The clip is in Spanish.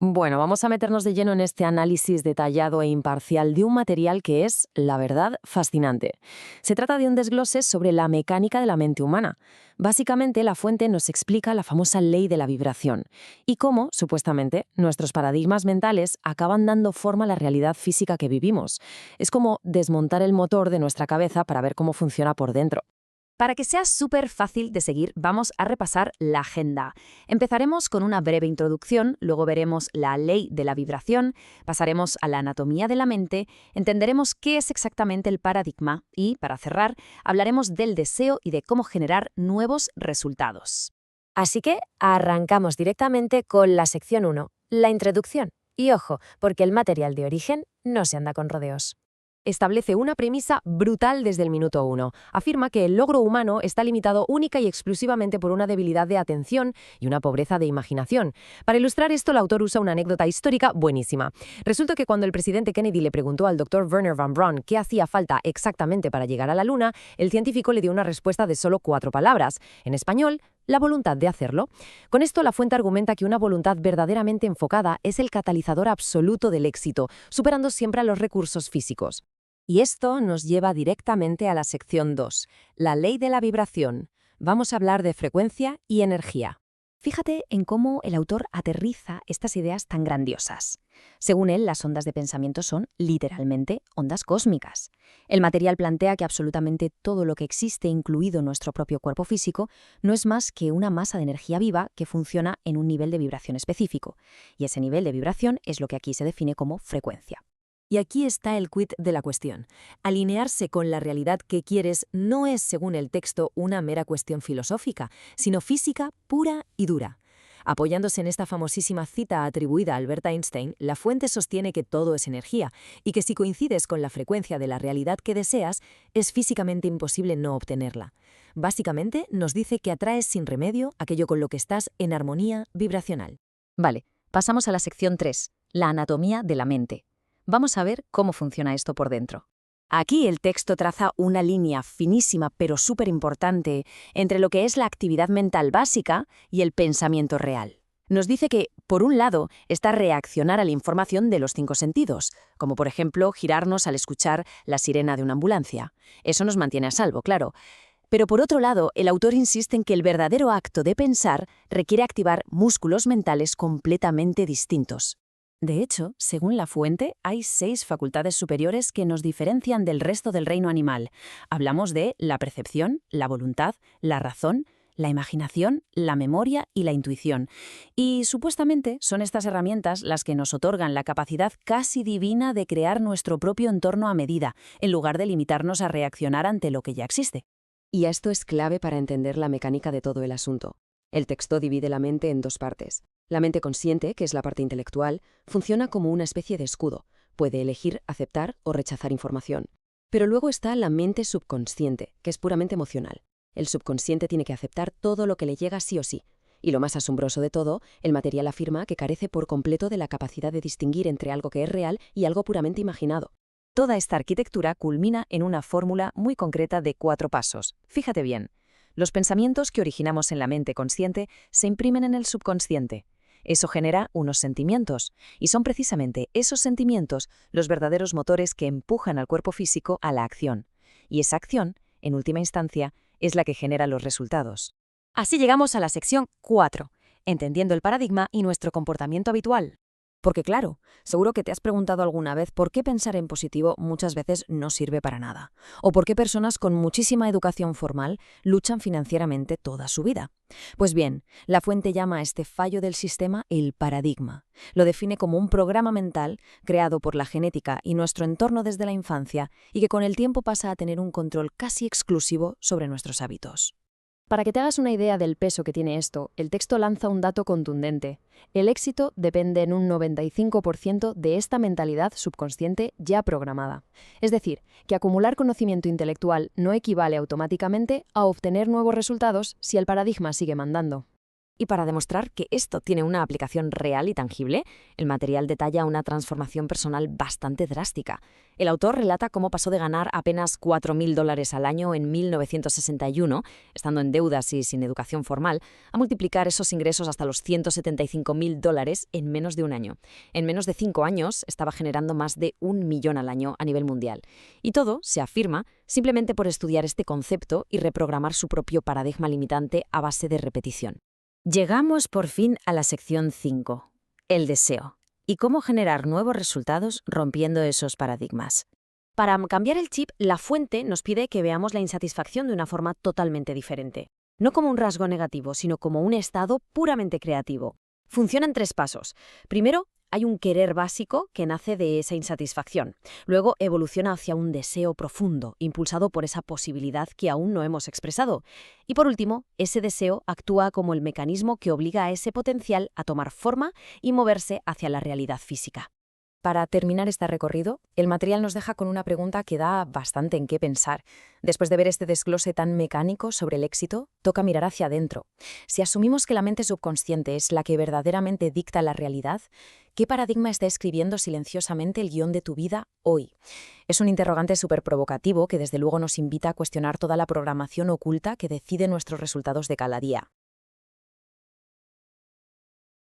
Bueno, vamos a meternos de lleno en este análisis detallado e imparcial de un material que es, la verdad, fascinante. Se trata de un desglose sobre la mecánica de la mente humana. Básicamente, la fuente nos explica la famosa ley de la vibración y cómo, supuestamente, nuestros paradigmas mentales acaban dando forma a la realidad física que vivimos. Es como desmontar el motor de nuestra cabeza para ver cómo funciona por dentro. Para que sea súper fácil de seguir, vamos a repasar la agenda. Empezaremos con una breve introducción, luego veremos la ley de la vibración, pasaremos a la anatomía de la mente, entenderemos qué es exactamente el paradigma y, para cerrar, hablaremos del deseo y de cómo generar nuevos resultados. Así que arrancamos directamente con la sección 1, la introducción. Y ojo, porque el material de origen no se anda con rodeos. Establece una premisa brutal desde el minuto 1. Afirma que el logro humano está limitado única y exclusivamente por una debilidad de atención y una pobreza de imaginación. Para ilustrar esto, el autor usa una anécdota histórica buenísima. Resulta que cuando el presidente Kennedy le preguntó al doctor Wernher von Braun qué hacía falta exactamente para llegar a la Luna, el científico le dio una respuesta de solo 4 palabras. En español, la voluntad de hacerlo. Con esto, la fuente argumenta que una voluntad verdaderamente enfocada es el catalizador absoluto del éxito, superando siempre a los recursos físicos. Y esto nos lleva directamente a la sección 2, la ley de la vibración. Vamos a hablar de frecuencia y energía. Fíjate en cómo el autor aterriza estas ideas tan grandiosas. Según él, las ondas de pensamiento son, literalmente, ondas cósmicas. El material plantea que absolutamente todo lo que existe, incluido nuestro propio cuerpo físico, no es más que una masa de energía viva que funciona en un nivel de vibración específico. Y ese nivel de vibración es lo que aquí se define como frecuencia. Y aquí está el quid de la cuestión. Alinearse con la realidad que quieres no es, según el texto, una mera cuestión filosófica, sino física pura y dura. Apoyándose en esta famosísima cita atribuida a Albert Einstein, la fuente sostiene que todo es energía y que si coincides con la frecuencia de la realidad que deseas, es físicamente imposible no obtenerla. Básicamente, nos dice que atraes sin remedio aquello con lo que estás en armonía vibracional. Vale, pasamos a la sección 3, la anatomía de la mente. Vamos a ver cómo funciona esto por dentro. Aquí el texto traza una línea finísima pero súper importante entre lo que es la actividad mental básica y el pensamiento real. Nos dice que, por un lado, está reaccionar a la información de los 5 sentidos, como por ejemplo girarnos al escuchar la sirena de una ambulancia. Eso nos mantiene a salvo, claro. Pero por otro lado, el autor insiste en que el verdadero acto de pensar requiere activar músculos mentales completamente distintos. De hecho, según la fuente, hay 6 facultades superiores que nos diferencian del resto del reino animal. Hablamos de la percepción, la voluntad, la razón, la imaginación, la memoria y la intuición. Y supuestamente son estas herramientas las que nos otorgan la capacidad casi divina de crear nuestro propio entorno a medida, en lugar de limitarnos a reaccionar ante lo que ya existe. Y esto es clave para entender la mecánica de todo el asunto. El texto divide la mente en 2 partes. La mente consciente, que es la parte intelectual, funciona como una especie de escudo. Puede elegir aceptar o rechazar información. Pero luego está la mente subconsciente, que es puramente emocional. El subconsciente tiene que aceptar todo lo que le llega sí o sí. Y lo más asombroso de todo, el material afirma que carece por completo de la capacidad de distinguir entre algo que es real y algo puramente imaginado. Toda esta arquitectura culmina en una fórmula muy concreta de 4 pasos. Fíjate bien. Los pensamientos que originamos en la mente consciente se imprimen en el subconsciente. Eso genera unos sentimientos, y son precisamente esos sentimientos los verdaderos motores que empujan al cuerpo físico a la acción. Y esa acción, en última instancia, es la que genera los resultados. Así llegamos a la sección 4, entendiendo el paradigma y nuestro comportamiento habitual. Porque claro, seguro que te has preguntado alguna vez por qué pensar en positivo muchas veces no sirve para nada, o por qué personas con muchísima educación formal luchan financieramente toda su vida. Pues bien, la fuente llama a este fallo del sistema el paradigma. Lo define como un programa mental creado por la genética y nuestro entorno desde la infancia y que con el tiempo pasa a tener un control casi exclusivo sobre nuestros hábitos. Para que te hagas una idea del peso que tiene esto, el texto lanza un dato contundente. El éxito depende en un 95% de esta mentalidad subconsciente ya programada. Es decir, que acumular conocimiento intelectual no equivale automáticamente a obtener nuevos resultados si el paradigma sigue mandando. Y para demostrar que esto tiene una aplicación real y tangible, el material detalla una transformación personal bastante drástica. El autor relata cómo pasó de ganar apenas $4.000 al año en 1961, estando en deudas y sin educación formal, a multiplicar esos ingresos hasta los $175.000 en menos de un año. En menos de 5 años estaba generando más de 1 millón al año a nivel mundial. Y todo, se afirma, simplemente por estudiar este concepto y reprogramar su propio paradigma limitante a base de repetición. Llegamos por fin a la sección 5, el deseo, y cómo generar nuevos resultados rompiendo esos paradigmas. Para cambiar el chip, la fuente nos pide que veamos la insatisfacción de una forma totalmente diferente. No como un rasgo negativo, sino como un estado puramente creativo. Funciona en 3 pasos. Primero, hay un querer básico que nace de esa insatisfacción. Luego evoluciona hacia un deseo profundo, impulsado por esa posibilidad que aún no hemos expresado. Y por último, ese deseo actúa como el mecanismo que obliga a ese potencial a tomar forma y moverse hacia la realidad física. Para terminar este recorrido, el material nos deja con una pregunta que da bastante en qué pensar. Después de ver este desglose tan mecánico sobre el éxito, toca mirar hacia adentro. Si asumimos que la mente subconsciente es la que verdaderamente dicta la realidad, ¿qué paradigma está escribiendo silenciosamente el guión de tu vida hoy? Es un interrogante súper provocativo que desde luego nos invita a cuestionar toda la programación oculta que decide nuestros resultados de cada día.